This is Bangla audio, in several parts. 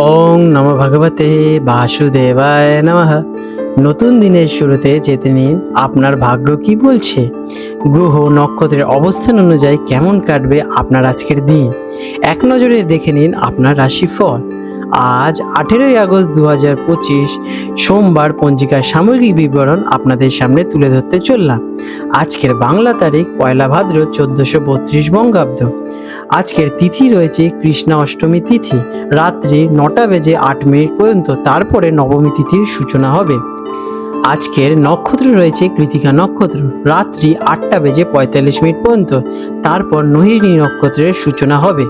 ওং নমো ভগবতে বাসুদেবায় নমঃ। নতুন দিনের শুরুতে যেতে নিন আপনার ভাগ্য কি বলছে। গ্রহ নক্ষত্রের অবস্থান অনুযায়ী কেমন কাটবে আপনার আজকের দিন, এক নজরে দেখে নিন আপনার রাশিফল। আজ 18ই আগস্ট 2025 সোমবার পঞ্জিকার সামগ্রিক বিবরণ আপনাদের সামনে তুলে ধরতে চললাম। আজকের বাংলা তারিখ 1 ভাদ্র 1432 বঙ্গাব্দ। আজকের তিথি রয়েছে কৃষ্ণা অষ্টমী তিথি, রাত্রি 9টা বেজে 8 মিনিট পর্যন্ত, তারপরে নবমী তিথির সূচনা হবে। আজকের নক্ষত্র রয়েছে কৃতিকা নক্ষত্র, রাত্রি 8টা বেজে 45 মিনিট পর্যন্ত, তারপর নোহিনী নক্ষত্রের সূচনা হবে।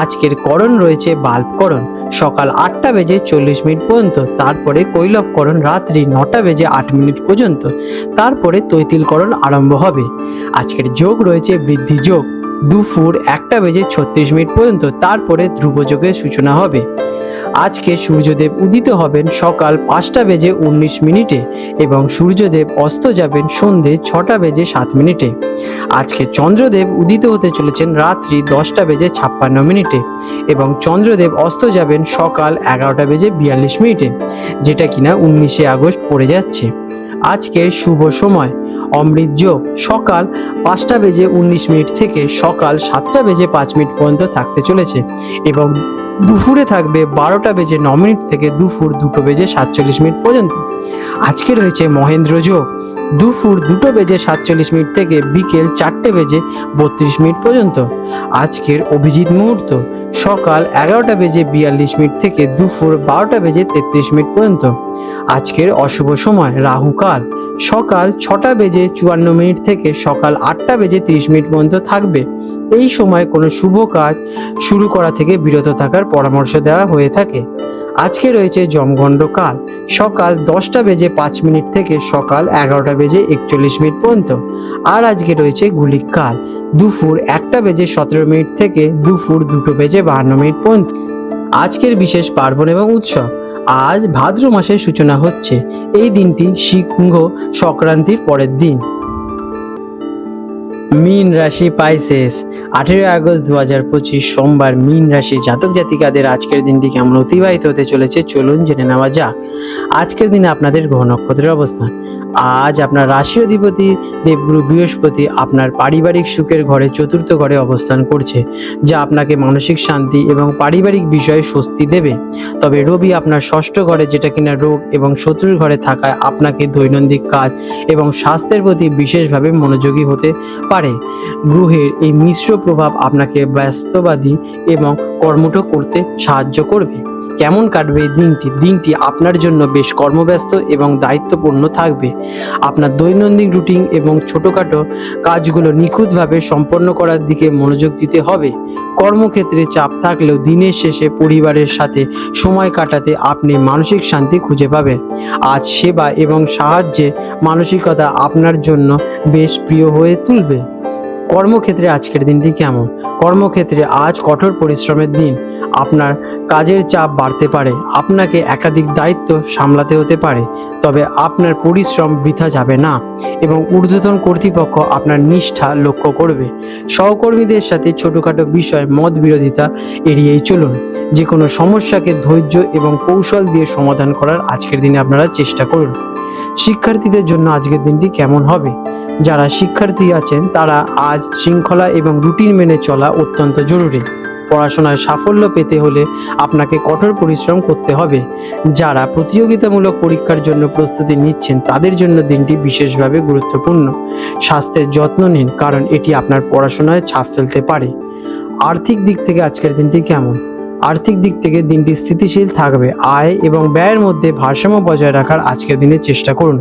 আজকের করণ রয়েছে বাল্বকরণ, সকাল 8টা বেজে 40 মিনিট পর্যন্ত, তারপরে কৈলবকরণ রাত্রি 9টা বেজে 8 মিনিট পর্যন্ত, তারপরে তৈতিলকরণ আরম্ভ হবে। আজকের যোগ রয়েছে বৃদ্ধি যোগ, দুপুর 1টা বেজে 36 মিনিট পর্যন্ত, তারপরে ধ্রুবযোগের সূচনা হবে। আজকে সূর্যদেব উদিত হবেন সকাল 5টা বেজে 19 মিনিটে এবং সূর্যদেব অস্ত যাবেন সন্ধে 6টা বেজে 7 মিনিটে। আজকে চন্দ্রদেব উদিত হতে চলেছেন রাত্রি 10টা বেজে 56 মিনিটে এবং চন্দ্রদেব অস্ত যাবেন সকাল 11টা বেজে 42 মিনিটে, যেটা কিনা 19 আগস্ট পড়ে যাচ্ছে। আজকের শুভ সময় অমৃত যোগ সকাল 5টা বেজে 19 মিনিট থেকে সকাল 7টা বেজে 5 মিনিট পর্যন্ত থাকতে চলেছে এবং দুপুরে থাকবে 12টা বেজে 9 মিনিট থেকে দুপুর 2টো বেজে 47 মিনিট পর্যন্ত। আজকে রয়েছে মহেন্দ্র যোগ দুপুর 2টো বেজে 47 মিনিট থেকে বিকেল 4টে বেজে 32 মিনিট পর্যন্ত। আজকের অভিজিৎ মুহূর্ত সকাল 11টা বেজে 42 মিনিট থেকে দুপুর 12টা বেজে 33 মিনিট পর্যন্ত। আজকের অশুভ সময় রাহুকাল সকাল 6টা বেজে 54 মিনিট থেকে সকাল 8টা বেজে 30 মিনিট পর্যন্ত থাকবে। এই সময় কোনো শুভ কাজ শুরু করা থেকে বিরত থাকার পরামর্শ দেওয়া হয়ে থাকে। আজকে রয়েছে যমগণ্ড কাল সকাল 10টা বেজে 5 মিনিট থেকে সকাল 11টা বেজে 41 মিনিট পর্যন্ত। আর আজকে রয়েছে গুলিক কাল দুপুর 1টা বেজে 17 মিনিট থেকে দুপুর 2টো বেজে 52 মিনিট পর্যন্ত। আজকের বিশেষ পার্বণ এবং উৎসব, আজ ভাদ্র মাসের সূচনা হচ্ছে। এই দিনটি সিংহ সংক্রান্তির পরের দিন। মীন রাশি পাইসেস, 18ই আগস্ট 2025 সোমবার মীন রাশি জাতক জাতিকাদের আজকের দিনটি কেমন অতিবাহিত হতে চলেছে চলুন জেনে নেওয়া যাক। আজকের দিনে আপনাদের গ্রহ নক্ষত্রের অবস্থান। আজ আপনার রাশি অধিপতি দেবগুরু বৃহস্পতি আপনার পারিবারিক সুখের ঘরে চতুর্থ ঘরে অবস্থান করছে, যা আপনাকে মানসিক শান্তি এবং পারিবারিক বিষয়ে স্বস্তি দেবে। তবে রবি আপনার ষষ্ঠ ঘরে, যেটা কিনা রোগ এবং শত্রুর ঘরে থাকায় আপনাকে দৈনন্দিন কাজ এবং স্বাস্থ্যের প্রতি বিশেষভাবে মনোযোগী হতে পারে। গ্রহের এই মিশ্র প্রভাব আপনাকে ব্যস্তবাদী এবং কর্মঠ করতে সাহায্য করবে। কেমন কাটবে এই দিনটি আপনার জন্য বেশ কর্মব্যস্ত এবং দায়িত্বপূর্ণ থাকবে। আপনার দৈনন্দিন রুটিন এবং ছোটখাটো কাজগুলো নিখুঁতভাবে সম্পন্ন করার দিকে মনোযোগ দিতে হবে। কর্মক্ষেত্রে চাপ থাকলেও দিনের শেষে পরিবারের সাথে সময় কাটাতে আপনি মানসিক শান্তি খুঁজে পাবেন। আজ সেবা এবং সাহায্যে মানসিকতা আপনার জন্য বেশ প্রিয় হয়ে তুলবে। কর্মক্ষেত্রে আজকের দিনটি কেমন? কর্মক্ষেত্রে আজ কঠোর পরিশ্রমের দিন। আপনার কাজের চাপ বাড়তে পারে, আপনাকে একাধিক দায়িত্ব সামলাতে হতে পারে, তবে আপনার পরিশ্রম বৃথা যাবে না এবং ঊর্ধ্বতন কর্তৃপক্ষ আপনার নিষ্ঠা লক্ষ্য করবে। সহকর্মীদের সাথে ছোটোখাটো বিষয় মত বিরোধিতা এড়িয়েই চলুন। যে কোনো সমস্যাকে ধৈর্য এবং কৌশল দিয়ে সমাধান করার আজকের দিনে আপনারা চেষ্টা করুন। শিক্ষার্থীদের জন্য আজকের দিনটি কেমন হবে? যারা শিক্ষার্থী আছেন তারা আজ শৃঙ্খলা এবং রুটিন মেনে চলা অত্যন্ত জরুরি। পড়াশোনায় সাফল্য পেতে হলে আপনাকে কঠোর পরিশ্রম করতে হবে। যারা প্রতিযোগিতামূলক পরীক্ষার জন্য প্রস্তুতি নিচ্ছেন তাদের জন্য দিনটি বিশেষভাবে গুরুত্বপূর্ণ। স্বাস্থ্যের যত্ন নিন, কারণ এটি আপনার পড়াশোনায় ছাপ ফেলতে পারে। আর্থিক দিক থেকে আজকের দিনটি কেমন? আর্থিক দিক থেকে দিনটি স্থিতিশীল থাকবে। আয় এবং ব্যয়ের মধ্যে ভারসাম্য বজায় রাখার আজকের দিনে চেষ্টা করুন।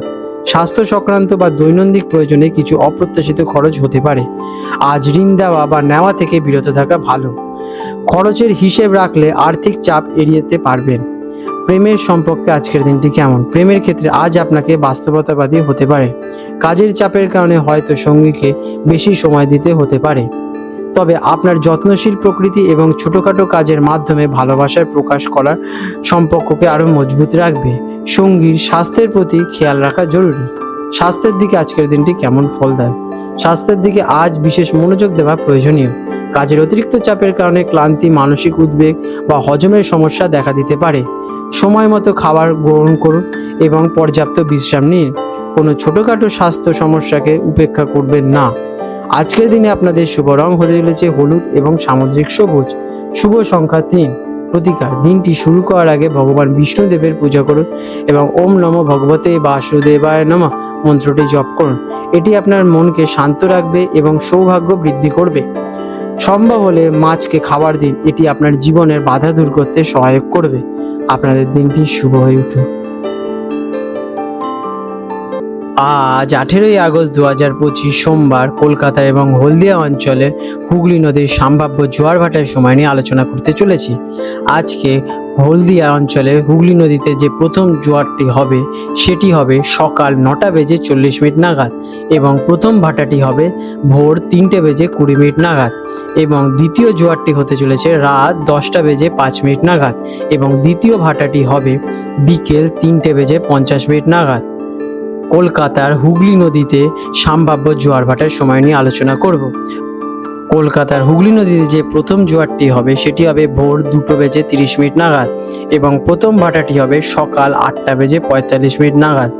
স্বাস্থ্য সংক্রান্ত বা দৈনন্দিন প্রয়োজনে কিছু অপ্রত্যাশিত খরচ হতে পারে। আজ ঋণ দেওয়া বা নেওয়া থেকে বিরত থাকা ভালো। খরচের হিসেব রাখলে আর্থিক চাপ এড়িয়ে পারবেন। প্রেমের সম্পর্কে আজকের দিনটি কেমন? প্রেমের ক্ষেত্রে আজ আপনাকে বাস্তবতাবাদী হতে পারে। কাজের চাপের কারণে হয়তো সঙ্গীকে বেশি সময় দিতে হতে পারে, তবে আপনার যত্নশীল প্রকৃতি এবং ছোটখাটো কাজের মাধ্যমে ভালোবাসার প্রকাশ করার সম্পর্ককে আরও মজবুত রাখবে। সঙ্গীর স্বাস্থ্যের প্রতি খেয়াল রাখা জরুরি। স্বাস্থ্যের দিকে আজকের দিনটি কেমন ফল দেয়? স্বাস্থ্যের দিকে আজ বিশেষ মনোযোগ দেওয়া প্রয়োজনীয়। কাজের অতিরিক্ত চাপের কারণে ক্লান্তি, মানসিক উদ্বেগ বা হজমের সমস্যা দেখা দিতে পারে। সময় মতো খাবার গ্রহণ করুন এবং পর্যাপ্ত বিশ্রাম নিন। কোনো ছোটোখাটো স্বাস্থ্য সমস্যাকে উপেক্ষা করবেন না। আজকের দিনে আপনাদের শুভ রং হতে চলেছে হলুদ এবং সামুদ্রিক সবুজ। শুভ সংখ্যা 3। প্রতিকার: দিনটি শুরু করার আগে ভগবান বিষ্ণুদেবের পূজা করুন এবং ওম নমঃ ভগবতে বাসুদেবায় নমঃ মন্ত্রটি জপ করুন। এটি আপনার মনকে শান্ত রাখবে এবং সৌভাগ্য বৃদ্ধি করবে। সম্ভব হলে মাছকে খাবার দিন, এটি আপনার জীবনের বাধা দূর করতে সহায়ক করবে। আপনাদের দিনটি শুভ হয়ে উঠুক। আজ 18ই আগস্ট 2025 সোমবার কলকাতা এবং হলদিয়া অঞ্চলে হুগলি নদীর সম্ভাব্য জোয়ার ভাটার সময় নিয়ে আলোচনা করতে চলেছি। আজকে হলদিয়া অঞ্চলে হুগলি নদীতে যে প্রথম জোয়ারটি হবে সেটি হবে সকাল 9:40 নাগাদ এবং প্রথম ভাটাটি হবে ভোর 3:20 নাগাদ এবং দ্বিতীয় জোয়ারটি হতে চলেছে রাত 10:05 নাগাদ এবং দ্বিতীয় ভাটাটি হবে বিকেল 3:50 নাগাদ। কলকাতার হুগলি নদীতে সম্ভাব্য জোয়ার ভাটার সময় নিয়ে আলোচনা করব। কলকাতার হুগলি নদীতে যে প্রথম জোয়ারটি হবে সেটি হবে ভোর 2:30 নাগাদ এবং প্রথম ভাটাটি হবে সকাল 8:45 নাগাদ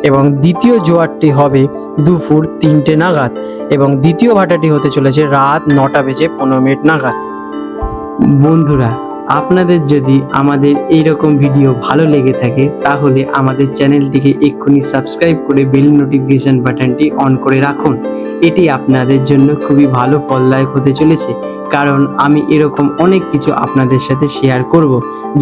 এবং দ্বিতীয় জোয়ারটি হবে দুপুর 3টে নাগাদ এবং দ্বিতীয় ভাটাটি হতে চলেছে রাত 9:15 নাগাদ। বন্ধুরা, আপনাদের যদি আমাদের এইরকম ভিডিও ভালো লেগে থাকে তাহলে আমাদের চ্যানেলটিকে এক্ষুনি সাবস্ক্রাইব করে বেল নোটিফিকেশন বাটনটি অন করে রাখুন। এটি আপনাদের জন্য খুবই ভালো ফলদায়ক হতে চলেছে, কারণ আমি এরকম অনেক কিছু আপনাদের সাথে শেয়ার করব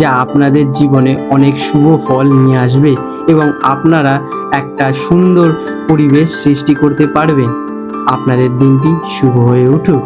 যা আপনাদের জীবনে অনেক শুভ ফল নিয়ে আসবে এবং আপনারা একটা সুন্দর পরিবেশ সৃষ্টি করতে পারবেন। আপনাদের দিনটি শুভ হয়ে উঠুক।